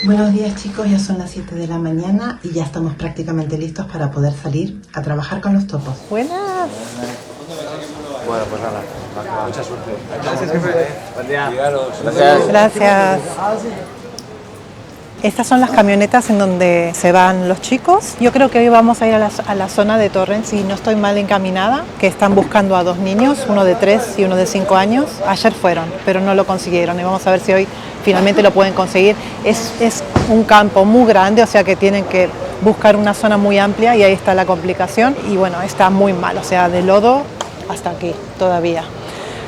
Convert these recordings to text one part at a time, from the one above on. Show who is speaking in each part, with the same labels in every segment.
Speaker 1: Buenos días chicos, ya son las 7 de la mañana y ya estamos prácticamente listos para poder salir a trabajar con los topos.
Speaker 2: Buenas.
Speaker 3: Bueno, pues nada, mucha suerte.
Speaker 4: Gracias, jefe.
Speaker 3: Buen día.
Speaker 4: Gracias.
Speaker 2: Gracias. Estas son las camionetas en donde se van los chicos. Yo creo que hoy vamos a ir a la zona de Torrent, si no estoy mal encaminada, que están buscando a 2 niños, uno de 3 y uno de 5 años. Ayer fueron, pero no lo consiguieron y vamos a ver si hoy finalmente lo pueden conseguir. Es un campo muy grande, o sea que tienen que buscar una zona muy amplia y ahí está la complicación. Y bueno, está muy mal, o sea, de lodo hasta aquí todavía.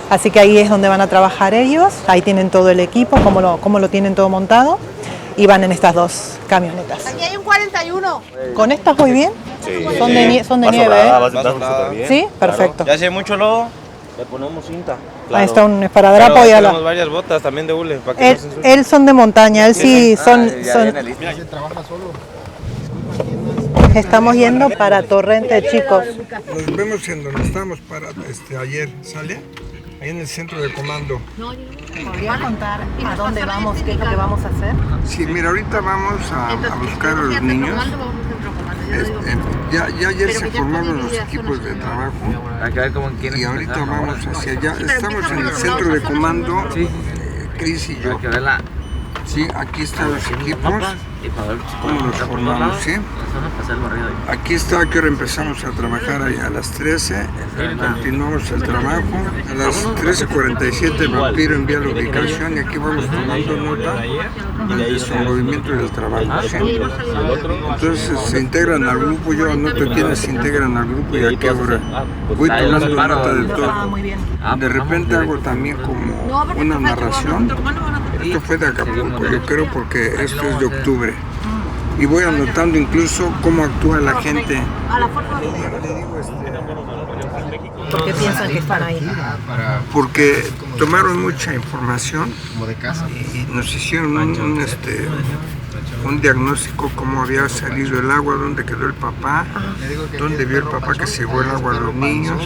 Speaker 2: Así que ahí es donde van a trabajar ellos. Ahí tienen todo el equipo, cómo lo tienen todo montado. Y van en estas 2 camionetas.
Speaker 5: Aquí hay un 41.
Speaker 2: ¿Con estas voy bien?
Speaker 3: Sí.
Speaker 2: Son de nieve, ¿eh?
Speaker 3: Vas súper bien.
Speaker 2: ¿Sí? Perfecto.
Speaker 4: Ya si hay mucho lodo, le ponemos cinta.
Speaker 2: Ahí está un esparadrapo y a
Speaker 4: tenemos varias botas también de hule para que no se ensucien.
Speaker 2: Él son de montaña, él sí son... Estamos yendo para Torrente, chicos.
Speaker 6: Nos vemos en donde estábamos parados ayer, ¿sale? Ahí en el centro de comando.
Speaker 2: ¿Podría contar a dónde vamos, qué es lo que vamos a hacer?
Speaker 6: Sí, mira, ahorita vamos a buscar a los niños. Ya ayer se formaron los equipos de trabajo
Speaker 3: Hay que ver cómo quieren
Speaker 6: y ahorita vamos hacia allá. Estamos en el centro de comando, Cris y yo.
Speaker 3: Hay que verla.
Speaker 6: Sí, aquí están los equipos.
Speaker 3: Y para ver si
Speaker 6: ¿Cómo los formamos, sí? Aquí está, que ahora empezamos a trabajar ahí a las 13, continuamos el trabajo, a las 13:47 Vampiro envía la ubicación y aquí vamos tomando nota del desenvolvimiento del trabajo, ¿sí? Entonces se integran al grupo, yo anoto quiénes se integran al grupo y a qué hora. Voy tomando nota de todo. De repente hago también como una narración. Esto fue de Acapulco, yo creo, porque esto es de octubre. Y voy anotando incluso cómo actúa la gente.
Speaker 2: ¿Por qué piensan que están ahí?
Speaker 6: Porque tomaron mucha información y nos hicieron un diagnóstico, cómo había salido el agua, dónde quedó el papá, dónde vio el papá que se llevó el agua a los niños.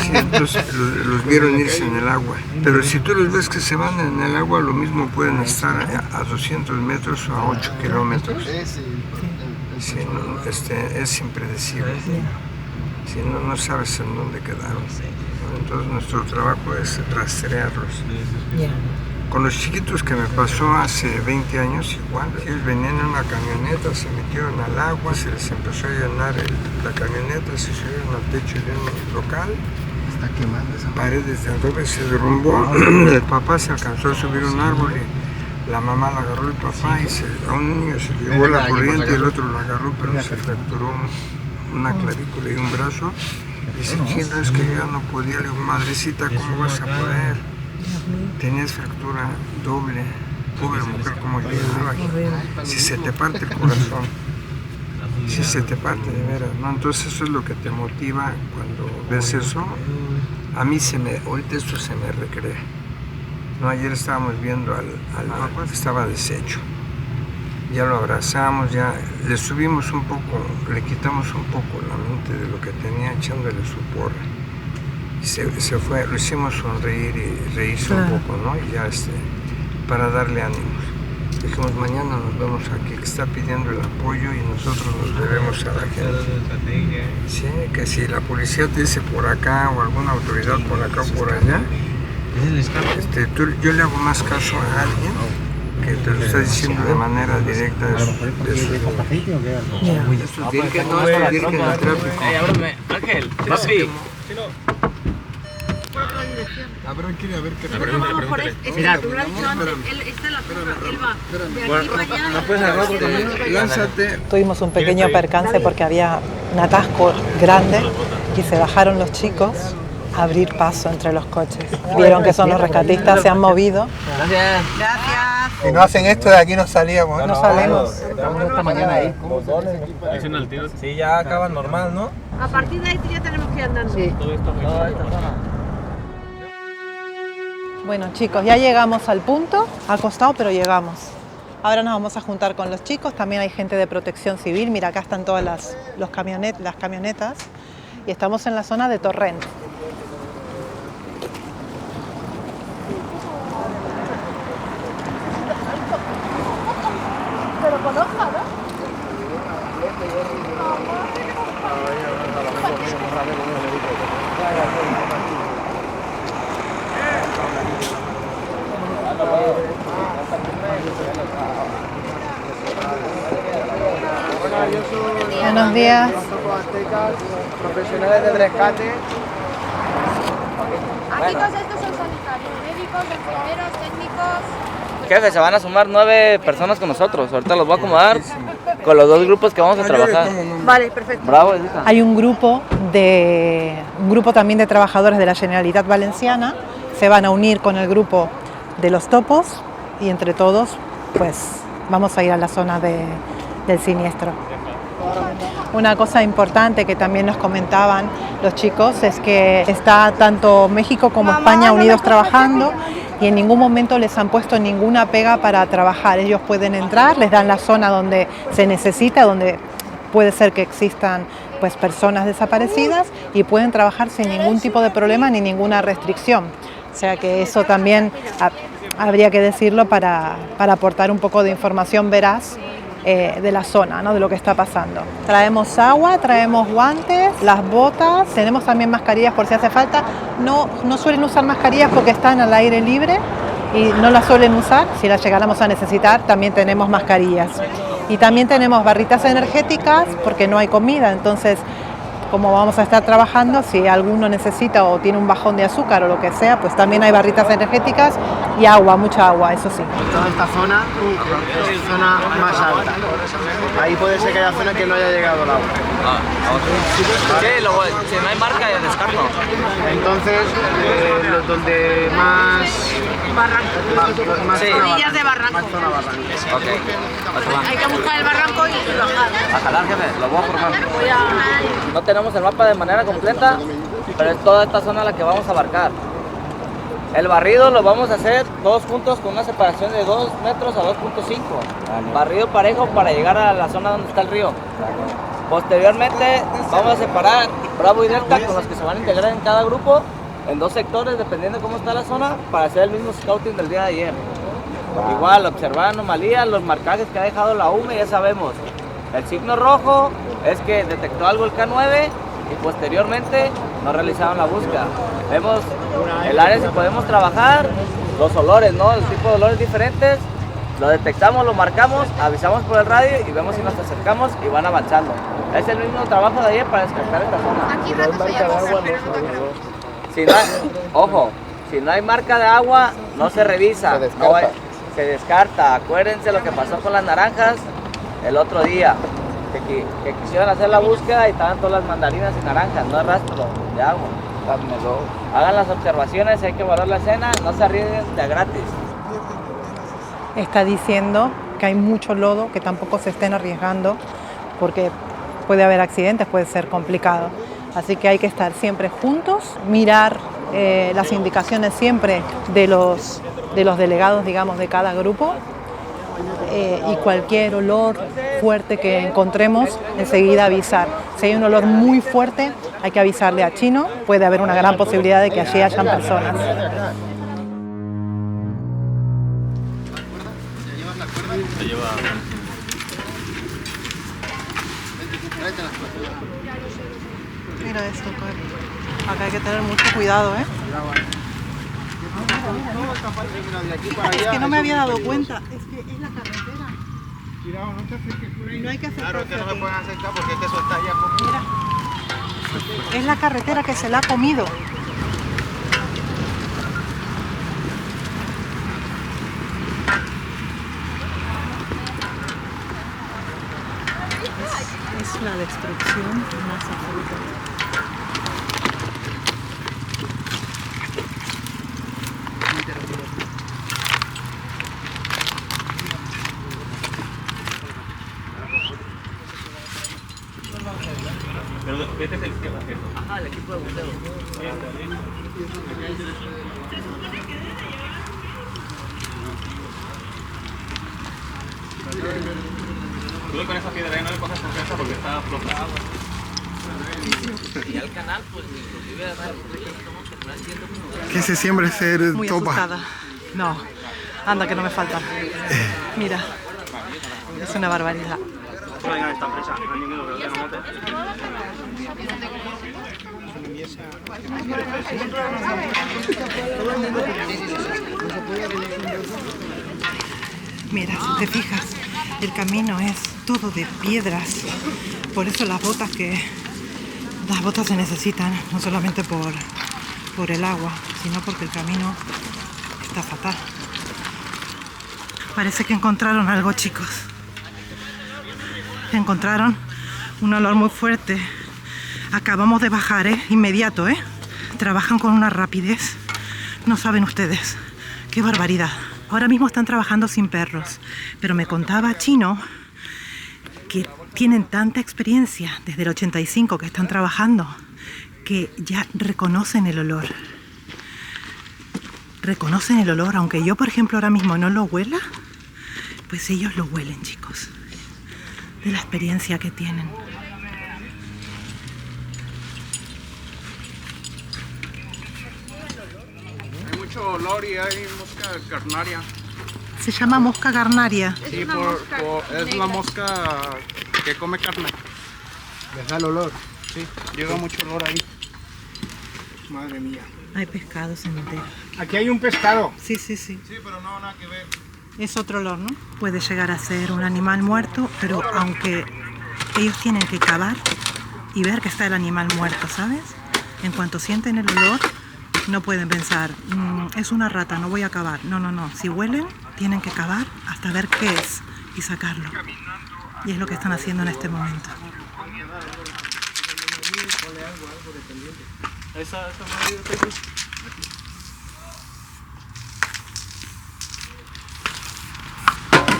Speaker 6: Sí, entonces los vieron irse en el agua, pero si tú los ves que se van en el agua, lo mismo pueden estar a 200 metros o a 8 kilómetros. Sí, no, es impredecible. Si no sabes en dónde quedaron. Entonces nuestro trabajo es rastrearlos. Con los chiquitos que me pasó hace 20 años igual, ellos venían en una camioneta, se metieron al agua, se les empezó a llenar la camioneta, se subieron al techo de un local, paredes de adobe se derrumbó, el papá se alcanzó a subir un árbol y la mamá la agarró el papá y a un niño se le llevó la corriente y el otro lo agarró, pero se fracturó una clavícula y un brazo. Y dice, no, es que yo ya no podía, le digo, madrecita, ¿cómo vas a poder? Tenías fractura doble, pobre mujer, como lloraba. Si se te parte el corazón, si se te parte de veras, ¿no? Entonces eso es lo que te motiva cuando ves eso. A mí ahorita esto se me recrea. No, ayer estábamos viendo al agua, estaba deshecho. Ya lo abrazamos, ya le subimos un poco, le quitamos un poco la mente de lo que tenía echándole su porra. Se fue, lo hicimos sonreír y reírse un poco, ¿no? Y ya para darle ánimos. Dijimos, mañana nos vemos aquí, que está pidiendo el apoyo y nosotros nos debemos a la gente. Sí, que si la policía te dice por acá o alguna autoridad por acá o por allá, yo le hago más caso a alguien que te lo está diciendo de manera directa de su Eso tiene que no estudiar en el tráfico.
Speaker 3: Ángel, papi.
Speaker 6: Habrá que ir a ver qué
Speaker 3: Mira,
Speaker 6: ¿no puedes agarrar conmigo? Lánzate.
Speaker 2: Tuvimos un pequeño percance porque había un atasco grande y se bajaron los chicos a abrir paso entre los coches. Vieron que son los rescatistas, se han movido.
Speaker 3: Gracias.
Speaker 6: Si no hacen esto de aquí no salíamos.
Speaker 2: No salimos.
Speaker 3: Estamos esta mañana ahí.
Speaker 4: Sí, ya acaba normal, ¿no?
Speaker 5: A partir de ahí ya tenemos que ir andando. Sí.
Speaker 4: Toda esta zona.
Speaker 2: Bueno chicos, ya llegamos al punto, ha costado pero llegamos. Ahora nos vamos a juntar con los chicos, también hay gente de protección civil, mira acá están todas las camionetas y estamos en la zona de Torrent.
Speaker 5: conozca, ¿no?
Speaker 2: Buenos días.
Speaker 3: Profesionales del rescate.
Speaker 5: Aquí todos estos son sanitarios, médicos, enfermeros, técnicos.
Speaker 7: Jefe, se van a sumar 9 personas con nosotros. Ahorita los voy a acomodar con los 2 grupos que vamos a trabajar.
Speaker 5: Vale, perfecto.
Speaker 7: Bravo, Elisa.
Speaker 2: Hay un grupo también de trabajadores de la Generalitat Valenciana. Se van a unir con el grupo de los topos y entre todos pues vamos a ir a la zona del siniestro. Una cosa importante que también nos comentaban los chicos es que está tanto México como España unidos trabajando y en ningún momento les han puesto ninguna pega para trabajar. Ellos pueden entrar, les dan la zona donde se necesita, donde puede ser que existan pues personas desaparecidas y pueden trabajar sin ningún tipo de problema ni ninguna restricción. O sea que eso también habría que decirlo para aportar un poco de información veraz de la zona, ¿no? De lo que está pasando. Traemos agua, traemos guantes, las botas, tenemos también mascarillas por si hace falta. No suelen usar mascarillas porque están al aire libre y no las suelen usar. Si las llegáramos a necesitar, también tenemos mascarillas. Y también tenemos barritas energéticas porque no hay comida, entonces como vamos a estar trabajando, si alguno necesita o tiene un bajón de azúcar o lo que sea, pues también hay barritas energéticas y agua, mucha agua, eso sí.
Speaker 8: Toda esta zona es zona más alta. Ahí puede ser que haya zona que no haya llegado el agua.
Speaker 7: Sí, luego, si no hay marca, ya descarto.
Speaker 8: Entonces, donde más... Más
Speaker 7: Sí.
Speaker 5: Orillas de barranco.
Speaker 8: Más zona barranco.
Speaker 7: Ok.
Speaker 5: Hay que buscar el barranco y bajar.
Speaker 7: A jalar, jefe, lo voy a formar. No tenemos el mapa de manera completa, pero es toda esta zona la que vamos a abarcar. El barrido lo vamos a hacer todos juntos con una separación de 2 metros a 2.5. Barrido parejo para llegar a la zona donde está el río. Posteriormente vamos a separar Bravo y Delta con los que se van a integrar en cada grupo en 2 sectores dependiendo de cómo está la zona para hacer el mismo scouting del día de ayer. Igual observar anomalías, los marcajes que ha dejado la UME, ya sabemos. El signo rojo es que detectó algo el K9 y posteriormente nos realizaron la búsqueda. Vemos el área si podemos trabajar, los olores, ¿no? Los tipos de olores diferentes, lo detectamos, lo marcamos, avisamos por el radio y vemos si nos acercamos y van avanzando. Es el mismo trabajo de ayer para descartar esta zona.
Speaker 5: Aquí ratos hay agua, pero no tengo.
Speaker 7: Si no hay, ojo, si no hay marca de agua, no se revisa, se descarta. Acuérdense lo que pasó con las naranjas el otro día, que quisieron hacer la búsqueda y estaban todas las mandarinas y naranjas, no hay rastro de agua. Hagan las observaciones, hay que evaluar la escena, no se arriesguen de gratis.
Speaker 2: Está diciendo que hay mucho lodo, que tampoco se estén arriesgando porque puede haber accidentes, puede ser complicado. Así que hay que estar siempre juntos, mirar las indicaciones siempre de los delegados, digamos, de cada grupo y cualquier olor fuerte que encontremos, enseguida avisar. Si hay un olor muy fuerte, hay que avisarle a Chino, puede haber una gran posibilidad de que allí hayan personas. Mira esto, acá hay que tener mucho cuidado, ¿eh? Es que no me había dado cuenta, es que es la carretera.
Speaker 8: Cuidado, no te acerques por ahí.
Speaker 2: No hay que acercarse.
Speaker 8: Claro, que no me pueden acercar porque es que eso está ya comido.
Speaker 2: Mira, es la carretera que se la ha comido. Es la destrucción más absoluta.
Speaker 4: Pero este es el esquema.
Speaker 7: Ajá, el equipo de buceo.
Speaker 4: Tú con esa piedra no le coges confianza porque está flotando.
Speaker 7: Y al canal, pues inclusive
Speaker 8: ¿Qué se siembra ser
Speaker 2: Muy
Speaker 8: topa?
Speaker 2: asustada. No, anda que no me falta. Mira, Es una barbaridad.
Speaker 4: Venga, esta empresa, no hay ninguno que lo note.
Speaker 2: Mira, si te fijas, el camino es todo de piedras. Por eso las botas se necesitan, no solamente por el agua, sino porque el camino está fatal. Parece que encontraron algo, chicos. Encontraron un olor muy fuerte. Acabamos de bajar, inmediato, Trabajan con una rapidez. No saben ustedes. Qué barbaridad. Ahora mismo están trabajando sin perros. Pero me contaba Chino que tienen tanta experiencia desde el 85 que están trabajando que ya reconocen el olor. Reconocen el olor, aunque yo, por ejemplo, ahora mismo no lo huela, pues ellos lo huelen, chicos, de la experiencia que tienen.
Speaker 9: Hay mucho olor y hay mosca carnaria.
Speaker 2: Se llama mosca carnaria.
Speaker 9: Sí, es la mosca que come carne.
Speaker 8: ¿Les da el olor?
Speaker 9: Sí, llega mucho olor ahí.
Speaker 8: Madre mía.
Speaker 2: Hay pescados enteros.
Speaker 8: Aquí hay un pescado.
Speaker 2: Sí, sí, sí.
Speaker 9: Sí, pero no, nada que ver.
Speaker 2: Es otro olor, ¿no? Puede llegar a ser un animal muerto, pero aunque ellos tienen que cavar y ver que está el animal muerto, ¿sabes? En cuanto sienten el olor, no pueden pensar, es una rata, no voy a cavar. No, no, no. Si huelen, tienen que cavar hasta ver qué es y sacarlo. Y es lo que están haciendo en este momento.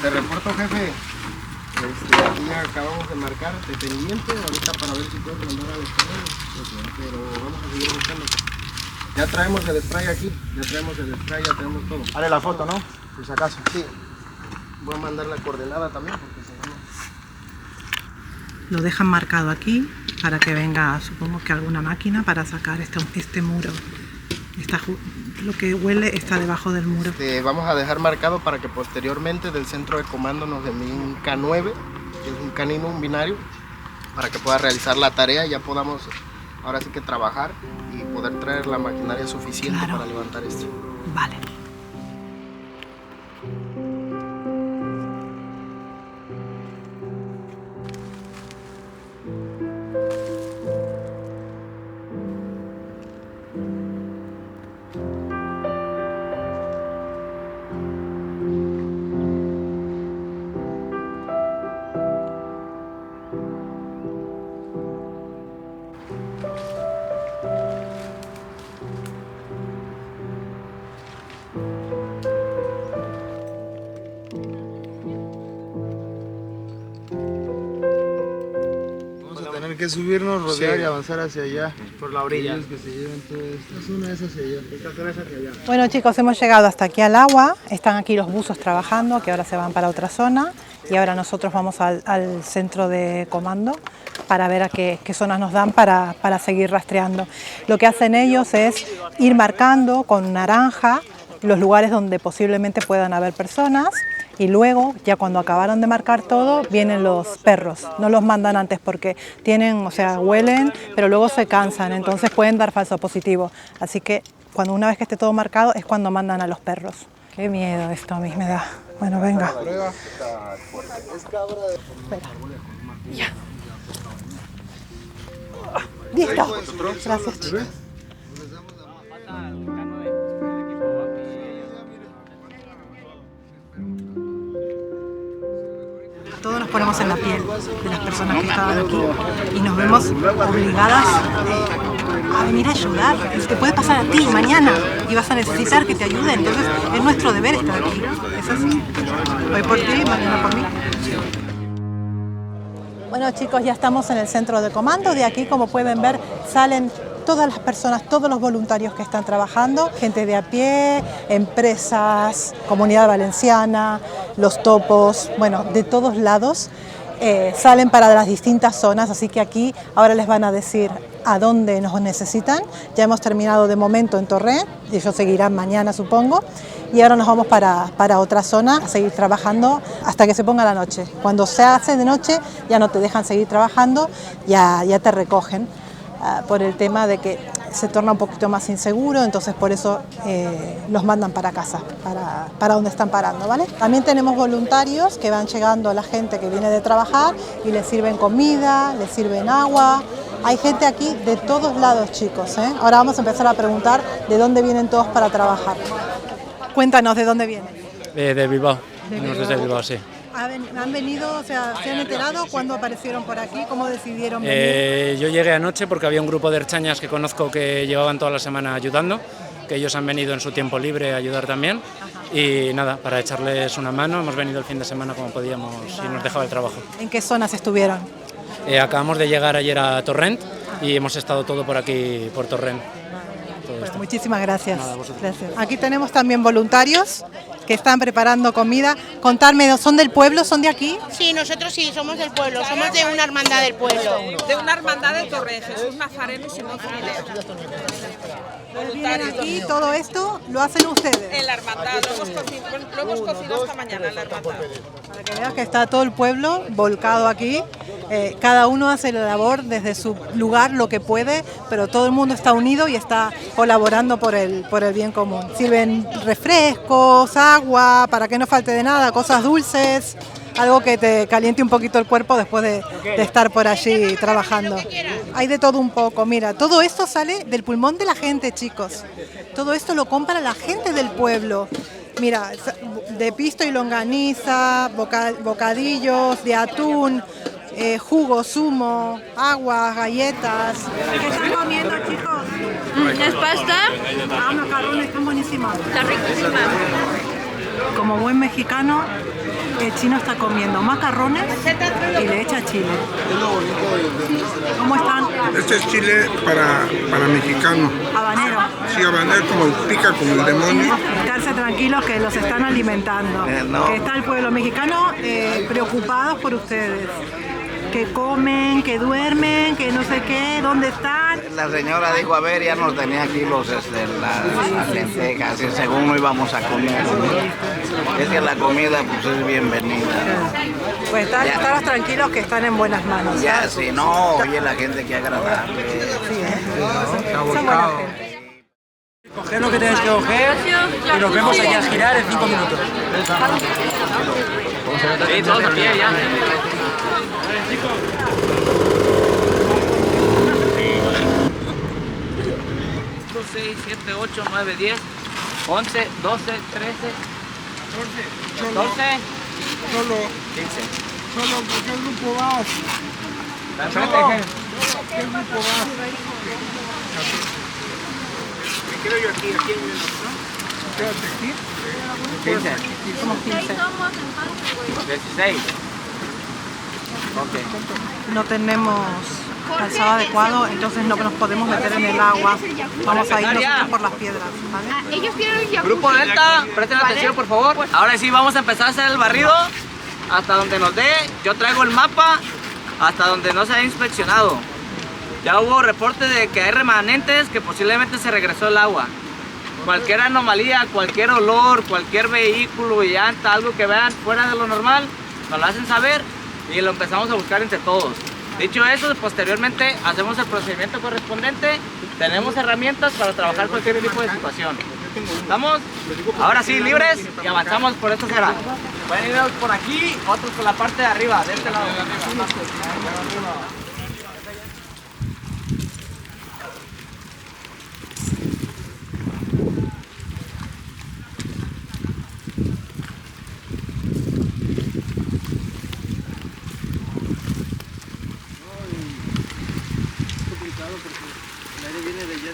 Speaker 8: Te reporto, jefe. Aquí acabamos de marcar detenimiento ahorita para ver si puedo mandar a los correos. Pero vamos a seguir buscando. Ya traemos el spray aquí, ya traemos todo.
Speaker 3: Haré la foto, ¿no? Por si acaso.
Speaker 8: Sí. Voy a mandar la coordenada también porque si no...
Speaker 2: Lo dejan marcado aquí para que venga, supongo que alguna máquina para sacar este muro. Lo que huele está debajo del muro.
Speaker 8: Vamos a dejar marcado para que posteriormente del centro de comando nos envíen un K9, que es un canino, un binario, para que pueda realizar la tarea y ya podamos ahora sí que trabajar y poder traer la maquinaria suficiente para levantar esto.
Speaker 2: Vale.
Speaker 3: Tener que subirnos, rodear y avanzar hacia allá.
Speaker 4: Por la orilla.
Speaker 3: Que se lleven toda esta zona es hacia allá.
Speaker 8: Esta zona es hacia allá.
Speaker 2: Bueno, chicos, hemos llegado hasta aquí al agua. Están aquí los buzos trabajando, que ahora se van para otra zona. Y ahora nosotros vamos al centro de comando para ver a qué zonas nos dan para seguir rastreando. Lo que hacen ellos es ir marcando con naranja los lugares donde posiblemente puedan haber personas. Y luego, ya cuando acabaron de marcar todo, vienen los perros. No los mandan antes porque tienen, o sea, huelen, pero luego se cansan, entonces pueden dar falso positivo. Así que una vez que esté todo marcado es cuando mandan a los perros. Qué miedo esto a mí me da. Bueno, venga. Espera. Ya. Listo. Gracias, chicos. Todos nos ponemos en la piel de las personas que estaban aquí y nos vemos obligadas a venir a ayudar. Te puede pasar a ti mañana y vas a necesitar que te ayude, entonces es nuestro deber estar aquí. Es así. Hoy por ti, mañana por mí. Bueno, chicos, ya estamos en el centro de comando. De aquí, como pueden ver, salen todas las personas, todos los voluntarios que están trabajando, gente de a pie, empresas, Comunidad Valenciana, los topos, bueno, de todos lados salen para las distintas zonas, así que aquí ahora les van a decir a dónde nos necesitan. Ya hemos terminado de momento en Torrent, ellos seguirán mañana supongo, y ahora nos vamos para otra zona a seguir trabajando hasta que se ponga la noche. Cuando se hace de noche ya no te dejan seguir trabajando, ya te recogen por el tema de que se torna un poquito más inseguro, entonces por eso los mandan para casa, para donde están parando, ¿vale? También tenemos voluntarios que van llegando a la gente que viene de trabajar y les sirven comida, les sirven agua. Hay gente aquí de todos lados, chicos, ¿eh? Ahora vamos a empezar a preguntar de dónde vienen todos para trabajar. Cuéntanos, ¿de dónde vienen?
Speaker 10: De Bilbao, desde Bilbao, sí.
Speaker 2: ¿Han venido, o sea, se han enterado cuándo aparecieron por aquí? ¿Cómo decidieron venir?
Speaker 10: Yo llegué anoche porque había un grupo de erchañas que conozco que llevaban toda la semana ayudando, que ellos han venido en su tiempo libre a ayudar también. Ajá. Y nada, para echarles una mano, hemos venido el fin de semana como podíamos y nos dejaba el trabajo.
Speaker 2: ¿En qué zonas estuvieron?
Speaker 10: Acabamos de llegar ayer a Torrent y hemos estado todo por aquí, por Torrent.
Speaker 2: Bueno, muchísimas gracias. Nada, gracias. Aquí tenemos también voluntarios que están preparando comida. Contarme, ¿son del pueblo? ¿Son de aquí?
Speaker 11: Sí, nosotros sí, somos del pueblo, somos de una hermandad del pueblo.
Speaker 12: De una hermandad de Torrent, Jesús Nazareno y Simón Fideo.
Speaker 2: Vienen aquí, todo esto lo hacen ustedes.
Speaker 12: En la hermandad, lo hemos cocido esta mañana en la hermandad.
Speaker 2: Para que veas que está todo el pueblo volcado aquí, cada uno hace la labor desde su lugar lo que puede, pero todo el mundo está unido y está colaborando por el bien común. Sirven refrescos, agua, para que no falte de nada, cosas dulces, algo que te caliente un poquito el cuerpo después de estar por allí trabajando. Hay de todo un poco, mira, todo esto sale del pulmón de la gente, chicos. Todo esto lo compra la gente del pueblo. Mira, de pisto y longaniza, bocadillos de atún, jugo, zumo, agua, galletas. ¿Qué están comiendo, chicos?
Speaker 5: Es pasta.
Speaker 2: Ah, macarrones, están buenísimos.
Speaker 5: Está riquísima.
Speaker 2: Como buen mexicano, el chino está comiendo macarrones y le echa chile. ¿Cómo están?
Speaker 6: Este es chile para mexicano.
Speaker 2: Habanero.
Speaker 6: Sí, habanero, como pica como el demonio.
Speaker 2: Quedarse tranquilos que los están alimentando. Que está el pueblo mexicano preocupados por ustedes. Que comen, que duermen, que no sé qué, ¿dónde están?
Speaker 13: La señora dijo, a ver, ya nos tenía aquí las lentejas y según no íbamos a comer. Es que la comida pues es bienvenida.
Speaker 2: Pues estarás tranquilos que están en buenas manos.
Speaker 13: Ya, si no, oye la gente que agradable.
Speaker 2: Sí, son buena gente.
Speaker 3: Coger lo que tenéis que coger y nos vemos allá a girar en 5 minutos.
Speaker 7: Sí, todos a pie ya. 6, 7, 8, 9, 10, 11, 12, 13, 14, 15.
Speaker 6: Solo, ¿por qué grupo vas? ¿Qué grupo vas? Me quedo yo aquí en el otro. Quédate aquí.
Speaker 7: 15.
Speaker 2: Somos 15.
Speaker 7: 16.
Speaker 2: Okay. No tenemos calzado adecuado, entonces no nos podemos meter en el agua. Vamos a ir nosotros por las piedras, ¿vale?
Speaker 5: Ellos quieren un jacuzzi.
Speaker 7: Grupo Delta, presten atención por favor. Ahora sí vamos a empezar a hacer el barrido hasta donde nos dé. Yo traigo el mapa hasta donde no se ha inspeccionado. Ya hubo reporte de que hay remanentes que posiblemente se regresó el agua. Cualquier anomalía, cualquier olor, cualquier vehículo, llanta, algo que vean fuera de lo normal, nos lo hacen saber y lo empezamos a buscar entre todos. Dicho eso, posteriormente hacemos el procedimiento correspondiente, tenemos herramientas para trabajar cualquier tipo de situación. ¿Estamos? Ahora sí, libres y avanzamos por esta acera. Pueden ir por aquí, otros por la parte de arriba, de este lado.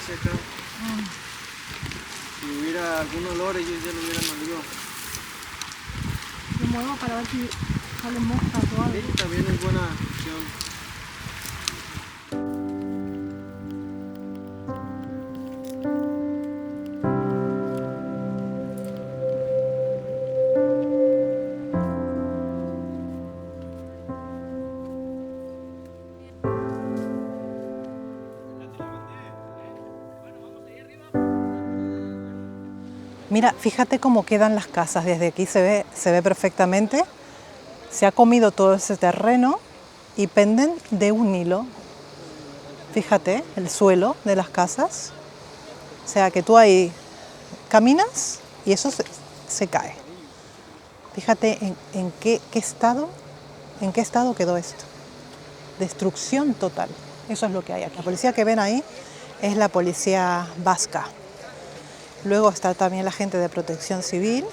Speaker 9: Acá. Si hubiera algún olor, ellos ya lo hubieran olido.
Speaker 2: Lo muevo para ver si salen moscas o algo.
Speaker 9: Sí, también es buena opción.
Speaker 2: Mira, fíjate cómo quedan las casas. Desde aquí se ve perfectamente. Se ha comido todo ese terreno y penden de un hilo. Fíjate el suelo de las casas. O sea que tú ahí caminas y eso se cae. Fíjate en qué estado quedó esto. Destrucción total. Eso es lo que hay aquí. La policía que ven ahí es la policía vasca. Luego está también la gente de protección civil,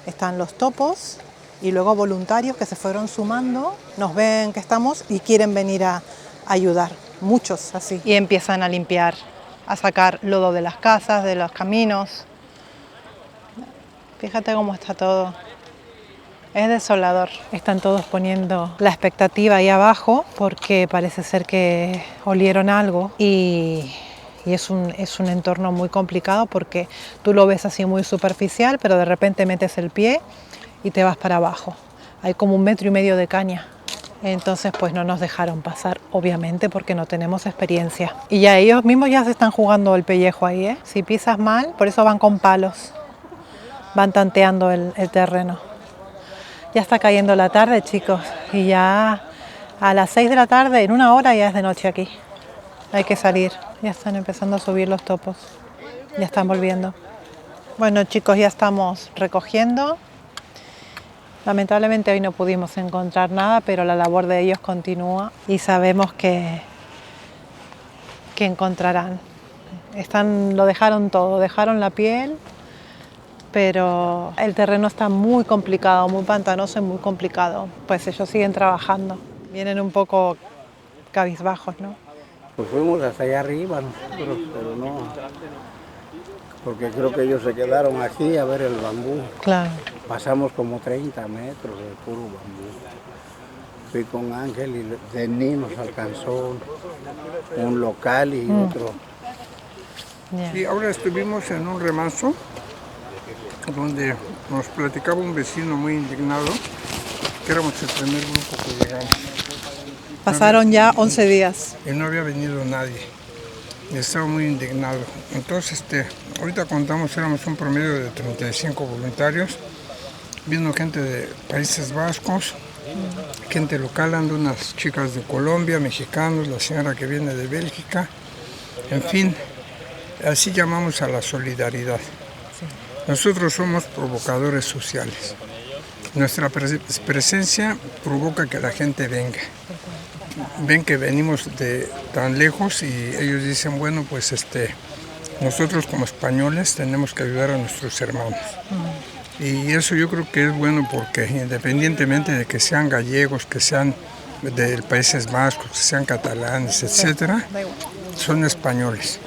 Speaker 2: están los topos y luego voluntarios que se fueron sumando, nos ven que estamos y quieren venir a ayudar, muchos así. Y empiezan a limpiar, a sacar lodo de las casas, de los caminos. Fíjate cómo está todo. Es desolador. Están todos poniendo la expectativa ahí abajo porque parece ser que olieron algo y es un entorno muy complicado porque tú lo ves así muy superficial, pero de repente metes el pie y te vas para abajo. Hay como 1,5 metros de caña. Entonces pues no nos dejaron pasar, obviamente, porque no tenemos experiencia. Y ya ellos mismos ya se están jugando el pellejo ahí, ¿eh? Si pisas mal, por eso van con palos. Van tanteando el terreno. Ya está cayendo la tarde, chicos, y ya a las 6 de la tarde, en 1 hora, ya es de noche aquí. Hay que salir. Ya están empezando a subir los topos. Ya están volviendo. Bueno, chicos, ya estamos recogiendo. Lamentablemente hoy no pudimos encontrar nada, pero la labor de ellos continúa y sabemos que encontrarán. Lo dejaron todo, dejaron la piel, pero el terreno está muy complicado, muy pantanoso y muy complicado. Pues ellos siguen trabajando. Vienen un poco cabizbajos, ¿no?
Speaker 14: Pues fuimos hasta allá arriba nosotros, pero no, porque creo que ellos se quedaron aquí a ver el bambú.
Speaker 2: Claro.
Speaker 14: Pasamos como 30 metros de puro bambú. Fui con Ángel y Denis nos alcanzó un local y otro.
Speaker 6: Y ahora estuvimos en un remanso donde nos platicaba un vecino muy indignado que éramos el primer grupo que llegamos.
Speaker 2: Pasaron ya 11 días.
Speaker 6: Y no había venido nadie. Y estaba muy indignado. Entonces, ahorita contamos, éramos un promedio de 35 voluntarios. Vino gente de Países Vascos, gente local, ando unas chicas de Colombia, mexicanos, la señora que viene de Bélgica. En fin, así llamamos a la solidaridad. Nosotros somos provocadores sociales. Nuestra presencia provoca que la gente venga. Ven que venimos de tan lejos y ellos dicen, bueno, pues nosotros como españoles tenemos que ayudar a nuestros hermanos. Y eso yo creo que es bueno porque independientemente de que sean gallegos, que sean de Países Vascos, que sean catalanes, etcétera, son españoles.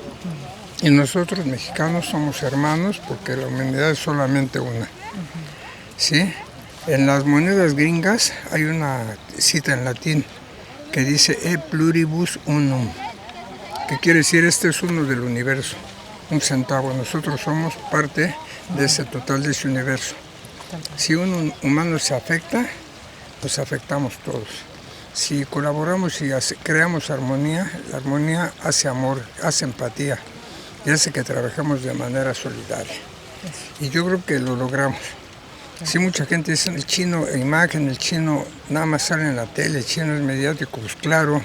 Speaker 6: Y nosotros mexicanos somos hermanos porque la humanidad es solamente una. ¿Sí? En las monedas gringas hay una cita en latín que dice e pluribus unum, que quiere decir este es uno del universo, un centavo. Nosotros somos parte de ese total, de ese universo. Si un humano se afecta, pues afectamos todos. Si colaboramos y creamos armonía, la armonía hace amor, hace empatía y hace que trabajemos de manera solidaria. Y yo creo que lo logramos. Sí, mucha gente dice, el chino, imagen, el chino nada más sale en la tele, el chino es mediático. Pues claro,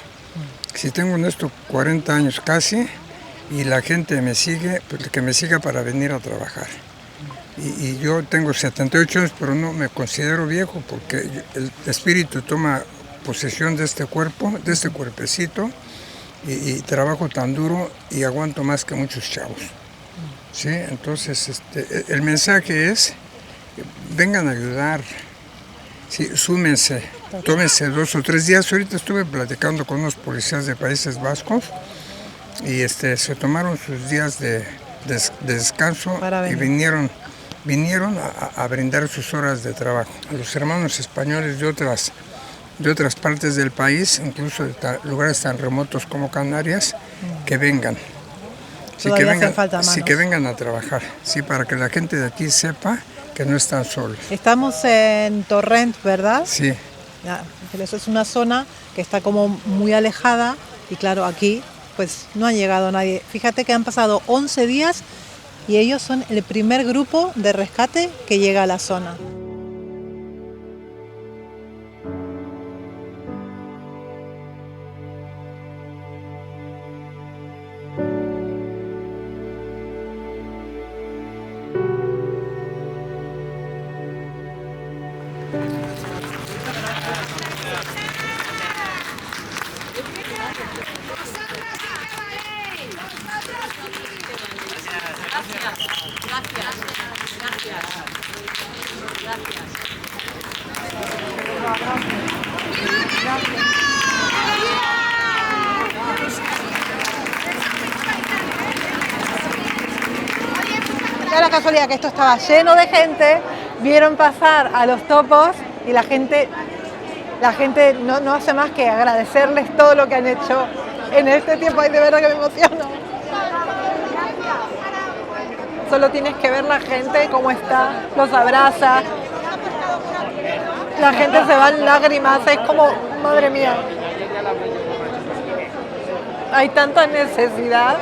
Speaker 6: si tengo en esto 40 años casi y la gente me sigue, pues que me siga para venir a trabajar. Y yo tengo 78 años, pero no me considero viejo porque el espíritu toma posesión de este cuerpo, de este cuerpecito y trabajo tan duro y aguanto más que muchos chavos. ¿Sí? Entonces, el mensaje es: vengan a ayudar, sí, súmense, tómense 2 o 3 días. Ahorita estuve platicando con unos policías de Países Vascos y se tomaron sus días de descanso y vinieron a brindar sus horas de trabajo. A los hermanos españoles de otras partes del país, incluso de lugares tan remotos como Canarias, que vengan. Sí, que vengan a trabajar, sí, para que la gente de aquí sepa que no están solos.
Speaker 2: Estamos en Torrent, ¿verdad?
Speaker 6: Sí.
Speaker 2: Eso es una zona que está como muy alejada y claro, aquí pues no ha llegado nadie. Fíjate que han pasado 11 días y ellos son el primer grupo de rescate que llega a la zona. Da la casualidad que esto estaba lleno de gente, vieron pasar a los topos y la gente no hace más que agradecerles todo lo que han hecho en este tiempo. Ay, de verdad que me emociono. Solo tienes que ver la gente cómo está, los abraza. La gente se va en lágrimas, es como, madre mía. Hay tanta necesidad.